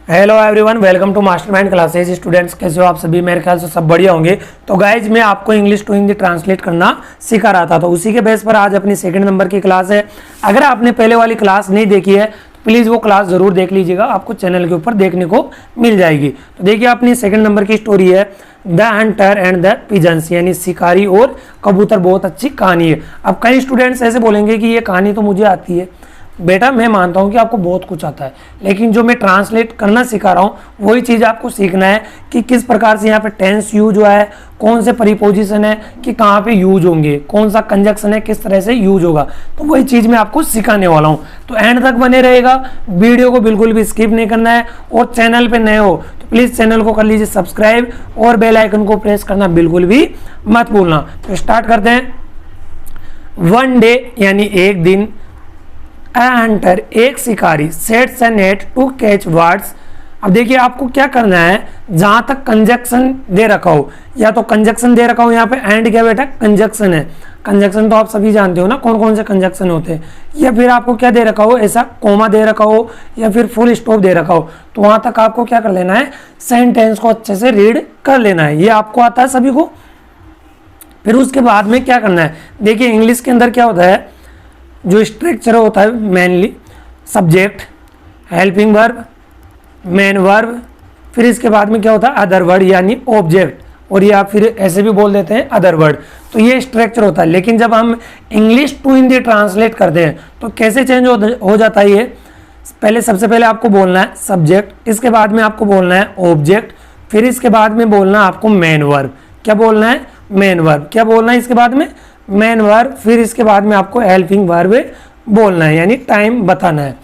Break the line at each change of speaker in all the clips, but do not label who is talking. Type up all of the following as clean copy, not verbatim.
Hello everyone, welcome to Mastermind classes. Students कैसे हो आप सभी? मेरे ख्याल से सब बढ़िया होंगे। तो गाइज मैं आपको इंग्लिश टू हिंदी ट्रांसलेट करना सिखा रहा था, तो उसी के बेस पर आज अपनी सेकंड नंबर की क्लास है। अगर आपने पहले वाली क्लास नहीं देखी है तो प्लीज़ वो क्लास ज़रूर देख लीजिएगा, आपको चैनल के ऊपर देखने को मिल जाएगी। तो देखिए अपनी सेकंड नंबर की स्टोरी है the hunter and the pigeons, यानी शिकारी और कबूतर। बहुत अच्छी कहानी है। अब कई स्टूडेंट्स ऐसे बोलेंगे कि ये कहानी तो मुझे आती है। बेटा मैं मानता हूँ कि आपको बहुत कुछ आता है, लेकिन जो मैं ट्रांसलेट करना सिखा रहा हूँ वही चीज़ आपको सीखना है कि किस प्रकार से यहाँ पे टेंस यूज हुआ है, कौन से प्रीपोजिशन है कि कहाँ पे यूज होंगे, कौन सा कंजक्शन है किस तरह से यूज होगा। तो वही चीज़ मैं आपको सिखाने वाला हूँ। तो एंड तक बने रहेगा, वीडियो को बिल्कुल भी स्किप नहीं करना है। और चैनल पर नए हो तो प्लीज़ चैनल को कर लीजिए सब्सक्राइब और बेल आइकन को प्रेस करना बिल्कुल भी मत भूलना। तो स्टार्ट करते हैं। वन डे यानी एक दिन, A hunter एक शिकारी sets a net to catch birds. अब देखिए आपको क्या करना है, जहां तक कंजक्शन दे रखा हो, या तो कंजक्शन दे रखा हो यहाँ पे एंड क्या बेटा कंजक्शन है। कंजक्शन तो आप सभी जानते हो ना कौन कौन से कंजक्शन होते हैं। या फिर आपको क्या दे रखा हो, ऐसा कोमा दे रखा हो या फिर फुल स्टॉप दे रखा हो, तो वहां तक आपको क्या कर लेना है, सेंटेंस को अच्छे से रीड कर लेना है। ये आपको आता है सभी को। फिर उसके बाद में क्या करना है, देखिए इंग्लिश के अंदर क्या होता है, जो स्ट्रक्चर होता है mainly subject, helping verb, main verb, फिर इसके बाद में क्या होता है अदर वर्ड यानी ऑब्जेक्ट, और या फिर ऐसे भी बोल देते हैं अदर वर्ड। तो ये स्ट्रक्चर होता है। लेकिन जब हम इंग्लिश टू हिंदी ट्रांसलेट करते हैं तो कैसे चेंज हो जाता है ये। पहले सबसे पहले आपको बोलना है सब्जेक्ट, इसके बाद में आपको बोलना है ऑब्जेक्ट, फिर इसके बाद में बोलना है आपको मेन वर्ब। क्या बोलना है? Main verb. क्या बोलना है इसके बाद में? Main verb. फिर इसके बाद में आपको हेल्पिंग वर्ब बोलना है, यानी टाइम बताना है।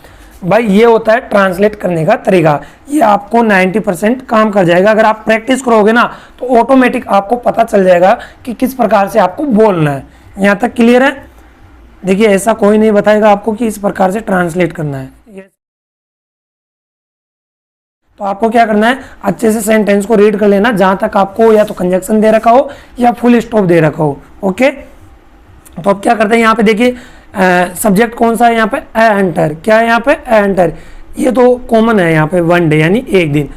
भाई ये होता है ट्रांसलेट करने का तरीका। ये आपको 90% काम कर जाएगा। अगर आप प्रैक्टिस करोगे ना तो ऑटोमेटिक आपको पता चल जाएगा कि किस प्रकार से आपको बोलना है। यहाँ तक क्लियर है? देखिए ऐसा कोई नहीं बताएगा आपको कि इस प्रकार से ट्रांसलेट करना है। तो आपको क्या करना है, अच्छे से सेंटेंस को रीड कर लेना, जहां तक आपको या तो कंजक्शन दे रखा हो या फुल स्टॉप दे रखा हो। ओके, तो अब क्या करते हैं, यहाँ पे देखिए सब्जेक्ट कौन सा है यहाँ पे, ए हंटर। क्या है यहाँ पे? ए हंटर। ये तो कॉमन है यहाँ पे, वन डे यानी एक दिन।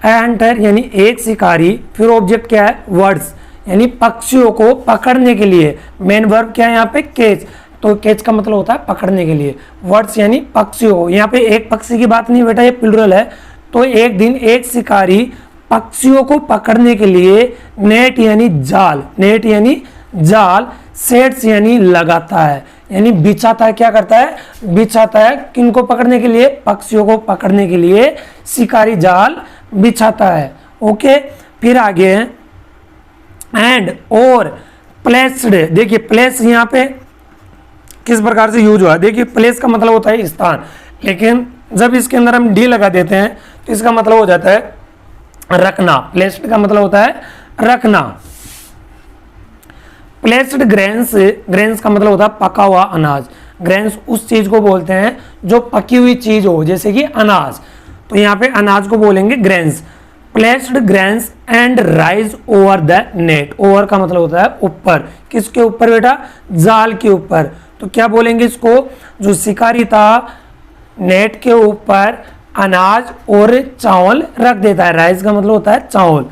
ए हंटर यानी एक शिकारी। फिर ऑब्जेक्ट क्या है? वर्ड्स, यानी पक्षियों को पकड़ने के लिए। मेन वर्ब क्या है यहाँ पे? कैच। तो कैच का मतलब होता है पकड़ने के लिए। वर्ड्स यानी पक्षियों, यहाँ पे एक पक्षी की बात नहीं बेटा, ये प्लुरल है। तो एक दिन एक शिकारी पक्षियों को पकड़ने के लिए नेट यानी जाल, नेट यानी जाल, सेट्स यानी लगाता है, यानी बिछाता है। क्या करता है? बिछाता है। किनको पकड़ने के लिए? पक्षियों को पकड़ने के लिए शिकारी जाल बिछाता है। ओके, फिर आगे एंड और प्लेस्ड। देखिए प्लेस यहाँ पे किस प्रकार से यूज हुआ है। देखिए प्लेस का मतलब होता है स्थान, लेकिन जब इसके अंदर हम डी लगा देते हैं तो इसका मतलब हो जाता है रखना। प्लेस्ड का मतलब होता है रखना। प्लेस्ड ग्रेन्स, ग्रेन्स का मतलब होता है पका हुआ अनाज। ग्रेन्स उस चीज को बोलते हैं जो पकी हुई चीज हो, जैसे कि अनाज। तो यहाँ पे अनाज को बोलेंगे grains. Placed grains and rise over the net. Over का मतलब होता है ऊपर। किसके ऊपर बेटा? जाल के ऊपर। तो क्या बोलेंगे इसको, जो शिकारी था नेट के ऊपर अनाज और चावल रख देता है। राइस का मतलब होता है चावल।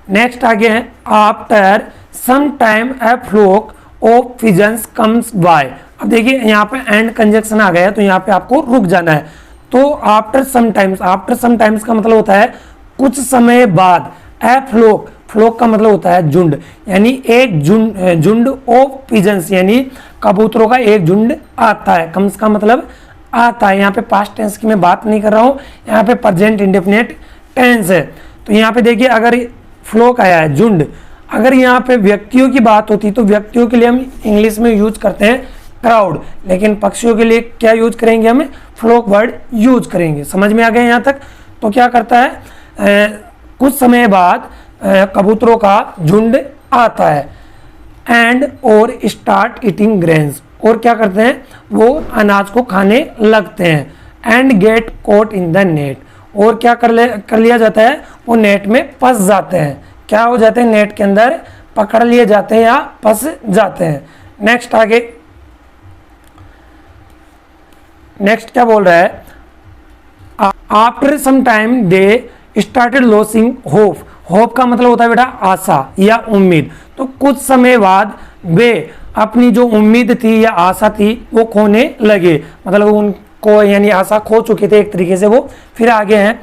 नेक्स्ट आगे है after some time a flock of pigeons comes by. अब देखिए यहाँ पे एंड कंजक्शन आ गया है, तो यहाँ पे आपको रुक जाना है। तो after some times, after some times का मतलब होता है कुछ समय बाद। ए फ्लोक, फ्लोक का मतलब होता है झुंड, यानी एक झुंड ऑफ पिजन्स, यानी कबूतरों का एक झुंड आता है। कम्स का मतलब आता है। यहाँ पे पास्ट टेंस की मैं बात नहीं कर रहा हूँ, यहाँ पे प्रेजेंट इंडेफिनिट टेंस है। तो यहाँ पे देखिए अगर फ्लोक आया है झुंड, अगर यहाँ पे व्यक्तियों की बात होती तो व्यक्तियों के लिए हम इंग्लिश में यूज करते हैं क्राउड, लेकिन पक्षियों के लिए क्या यूज करेंगे, हमें फ्लोक वर्ड यूज करेंगे। समझ में आ गया यहाँ तक? तो क्या करता है, कुछ समय बाद कबूतरों का झुंड आता है एंड और स्टार्ट ईटिंग ग्रेन्स, और क्या करते हैं वो अनाज को खाने लगते हैं। And get caught in the net, और क्या कर लिया जाता है, वो नेट में फंस जाते हैं। क्या हो जाते हैं? नेट के अंदर पकड़ लिए जाते हैं या फंस जाते हैं। नेक्स्ट आगे, नेक्स्ट क्या बोल रहा है, after some time they started losing hope. Hope का मतलब होता है बेटा आशा या उम्मीद। तो कुछ समय बाद वे अपनी जो उम्मीद थी या आशा थी वो खोने लगे, मतलब उनको यानी आशा खो चुके थे एक तरीके से वो। फिर आगे हैं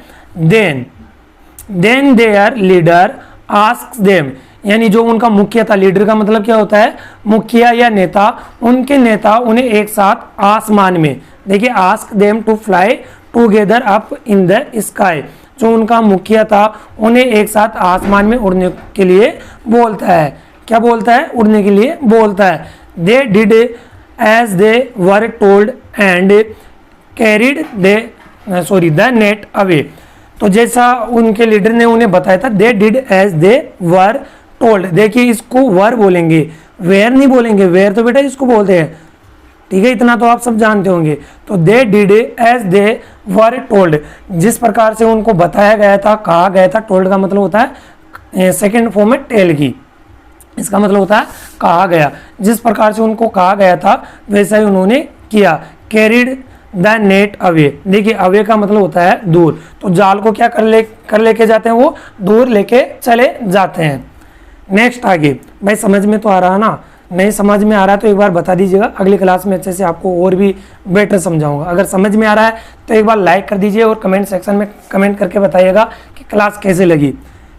then their leader asks them, यानी जो उनका मुखिया था, लीडर का मतलब क्या होता है मुखिया या नेता, उनके नेता उन्हें एक साथ आसमान में, देखिए ask them to fly together up in the sky, जो उनका मुखिया था उन्हें एक साथ आसमान में उड़ने के लिए बोलता है। क्या बोलता है? उड़ने के लिए बोलता है। They did as they were told and carried the net away. तो जैसा उनके लीडर ने उन्हें बताया था, they did as they were told. देखिए इसको वर बोलेंगे, वेयर नहीं बोलेंगे, वेयर तो बेटा इसको बोलते हैं, ठीक है, इतना तो आप सब जानते होंगे। तो they did as they were told, जिस प्रकार से उनको बताया गया था, कहा गया था। टोल्ड का मतलब होता है सेकंड फॉर्म में टेल की, इसका मतलब होता है कहा गया। जिस प्रकार से उनको कहा गया था वैसा ही उन्होंने किया। कैरिड द नेट अवे, देखिए अवे का मतलब होता है दूर, तो जाल को क्या कर लेके जाते हैं, वो दूर लेके चले जाते हैं। नेक्स्ट आगे, भाई समझ में तो आ रहा है ना? नहीं समझ में आ रहा है तो एक बार बता दीजिएगा, अगली क्लास में अच्छे से आपको और भी बेटर समझाऊंगा। अगर समझ में आ रहा है तो एक बार लाइक कर दीजिए और कमेंट सेक्शन में कमेंट करके बताइएगा कि क्लास कैसे लगी।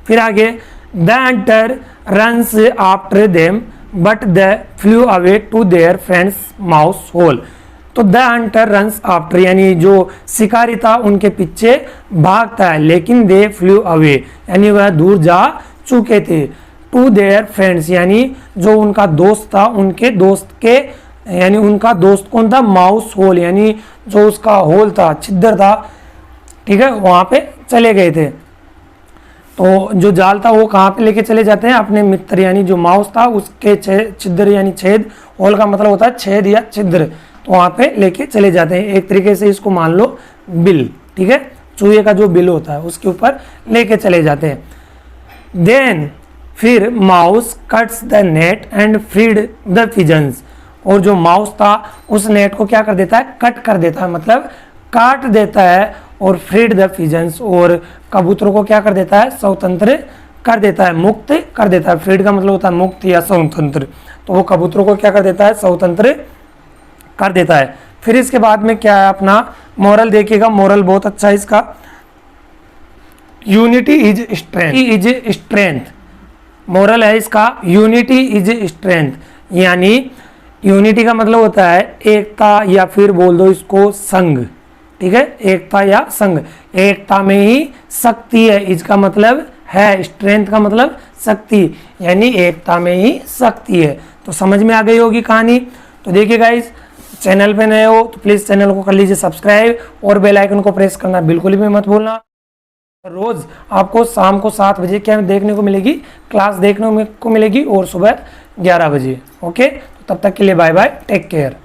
फिर आगे, the hunter runs after them but they flew away to their friend's mouse hole. तो द हंटर रन्स आफ्टर, यानी जो शिकारी था उनके पीछे भागता है, लेकिन दे फ्लू अवे, यानी वह दूर जा चुके थे। टू देयर फ्रेंड्स, यानी जो उनका दोस्त था, उनके दोस्त के, यानी उनका दोस्त कौन था? माउस होल, यानी जो उसका होल था, छिद्र था, ठीक है, वहां पे चले गए थे। तो जो जाल था वो कहाँ पे लेके चले जाते हैं? अपने मित्र यानी जो माउस था उसके छिद्र यानी छेद, होल का मतलब होता है छेद या छिद्र, तो वहां पे लेके चले जाते हैं। एक तरीके से इसको मान लो बिल, ठीक है, चूहे का जो बिल होता है उसके ऊपर लेके चले जाते हैं। देन फिर mouse cuts the net and freed the pigeons, और जो माउस था उस नेट को क्या कर देता है? कट कर देता है, मतलब काट देता है। और फ्रीड द पिजन्स, और कबूतरों को क्या कर देता है? स्वतंत्र कर देता है, मुक्त कर देता है। फ्रीड का मतलब होता है मुक्त या स्वतंत्र, तो वो कबूतरों को क्या कर देता है? स्वतंत्र कर देता है। फिर इसके बाद में क्या है अपना मोरल देखिएगा, मोरल बहुत अच्छा है इसका। यूनिटी इज स्ट्रेंथ, मोरल है इसका यूनिटी इज स्ट्रेंथ, यानी यूनिटी का मतलब होता है एकता, या फिर बोल दो इसको संग, ठीक है, एकता या संग। एकता में ही शक्ति है, इसका मतलब है, स्ट्रेंथ का मतलब शक्ति, यानी एकता में ही शक्ति है। तो समझ में आ गई होगी कहानी। तो देखिए गाइस, चैनल पे नए हो तो प्लीज चैनल को कर लीजिए सब्सक्राइब और बेल आइकन को प्रेस करना बिल्कुल भी मत भूलना। रोज आपको शाम को 7 बजे क्या देखने को मिलेगी? क्लास देखने को मिलेगी, और सुबह 11 बजे। ओके, तो तब तक के लिए बाय बाय, टेक केयर।